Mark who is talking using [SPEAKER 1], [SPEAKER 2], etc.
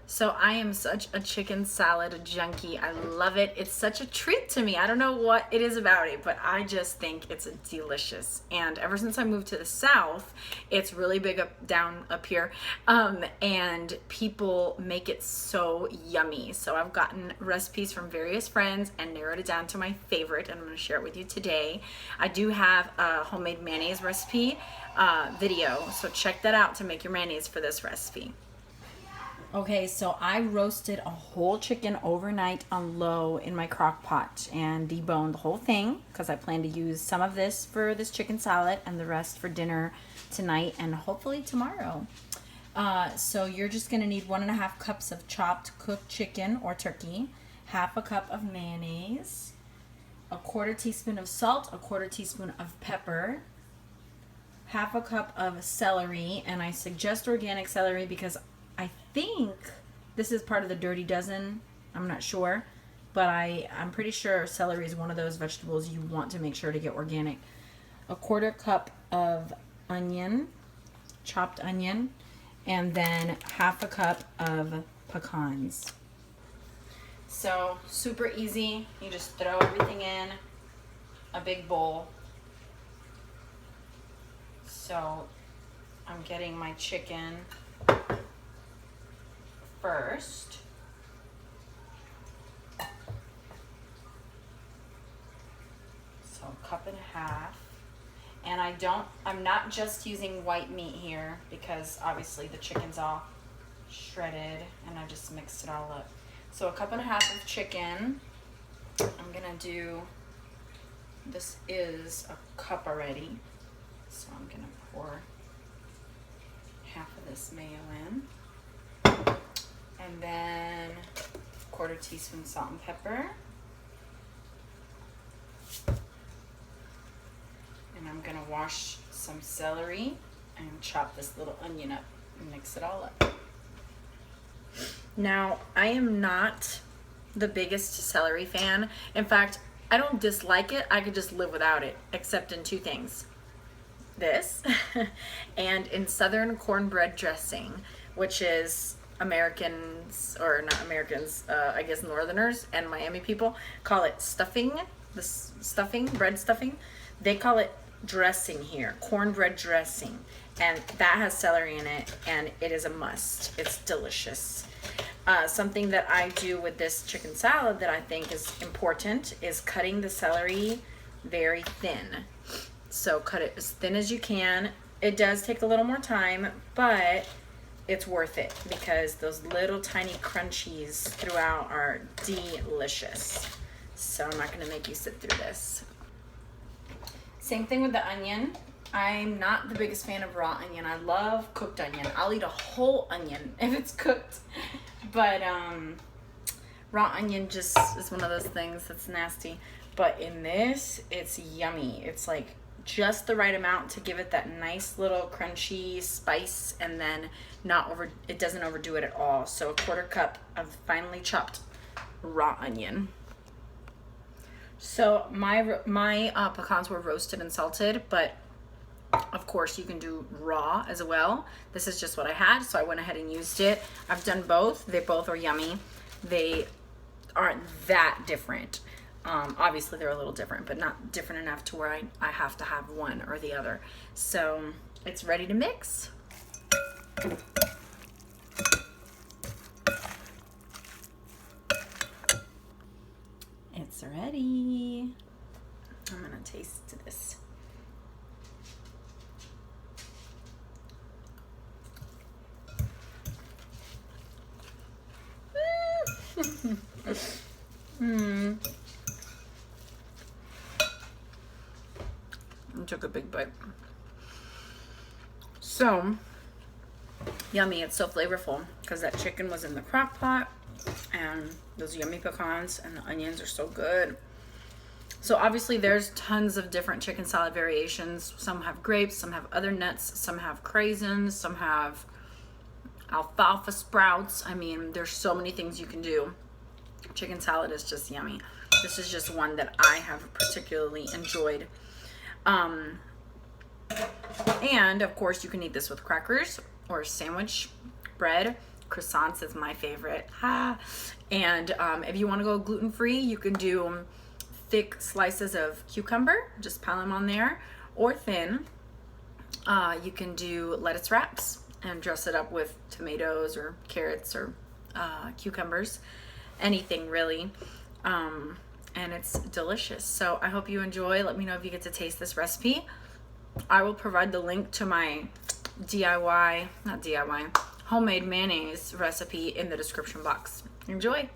[SPEAKER 1] So I am such a chicken salad junkie. I love it. It's such a treat to me. I don't know what it is about it, but I just think it's delicious. And ever since I moved to the South, it's really big down up here. And people make it so yummy. So I've gotten recipes from various friends and narrowed it down to my favorite, and I'm going to share it with you today. I do have a homemade mayonnaise recipe video, so check that out to make your mayonnaise for this recipe. Okay, so I roasted a whole chicken overnight on low in my crock pot and deboned the whole thing because I plan to use some of this for this chicken salad and the rest for dinner tonight and hopefully tomorrow. So you're just going to need 1.5 cups of chopped cooked chicken or turkey, 1/2 cup of mayonnaise, 1/4 teaspoon of salt, 1/4 teaspoon of pepper, 1/2 cup of celery, and I suggest organic celery because I think this is part of the Dirty Dozen. I'm not sure, but I'm pretty sure celery is one of those vegetables you want to make sure to get organic. 1/4 cup of onion, chopped onion, and then 1/2 cup of pecans. So super easy. You just throw everything in a big bowl. So I'm getting my chicken first. So 1.5 cups. And I'm not just using white meat here because obviously the chicken's all shredded and I just mixed it all up. So 1.5 cups of chicken. I'm gonna do, this is a cup already. So I'm gonna pour half of this mayo in. And then 1/4 teaspoon salt and pepper. And I'm gonna wash some celery and chop this little onion up and mix it all up. Now, I am not the biggest celery fan. In fact, I don't dislike it. I could just live without it, except in 2 things. This and in Southern cornbread dressing, which is Americans, or not Americans, I guess Northerners and Miami people call it stuffing, bread stuffing. They call it dressing here, cornbread dressing, and that has celery in it, and it is a must. It's delicious. Something that I do with this chicken salad that I think is important is cutting the celery very thin. So cut it as thin as you can. It does take a little more time, but it's worth it because those little tiny crunchies throughout are delicious. So I'm not gonna make you sit through this. Same thing with the onion. I'm not the biggest fan of raw onion. I love cooked onion. I'll eat a whole onion if it's cooked. But raw onion just is one of those things that's nasty. But in this, it's yummy. It's like just the right amount to give it that nice little crunchy spice, and then it doesn't overdo it at all. So 1/4 cup of finely chopped raw onion. So my pecans were roasted and salted, but of course you can do raw as well. This is just what I had, so I went ahead and used it. I've done both. They both are yummy. They aren't that different. Obviously they're a little different, but not different enough to where I have to have one or the other. So it's ready to mix. It's ready. I'm gonna taste this. I took a big bite. So yummy. It's so flavorful because that chicken was in the crock pot and those yummy pecans and the onions are so good. So obviously there's tons of different chicken salad variations. Some have grapes, some have other nuts, some have craisins, some have alfalfa sprouts. I mean, there's so many things you can do. Chicken salad is just yummy. This is just one that I have particularly enjoyed. And of course you can eat this with crackers or sandwich bread croissants is my favorite. And if you want to go gluten-free, you can do thick slices of cucumber, just pile them on there, or thin. You can do lettuce wraps and dress it up with tomatoes or carrots or cucumbers, anything really. And it's delicious. So I hope you enjoy. Let me know if you get to taste this recipe. I will provide the link to my homemade mayonnaise recipe in the description box. Enjoy.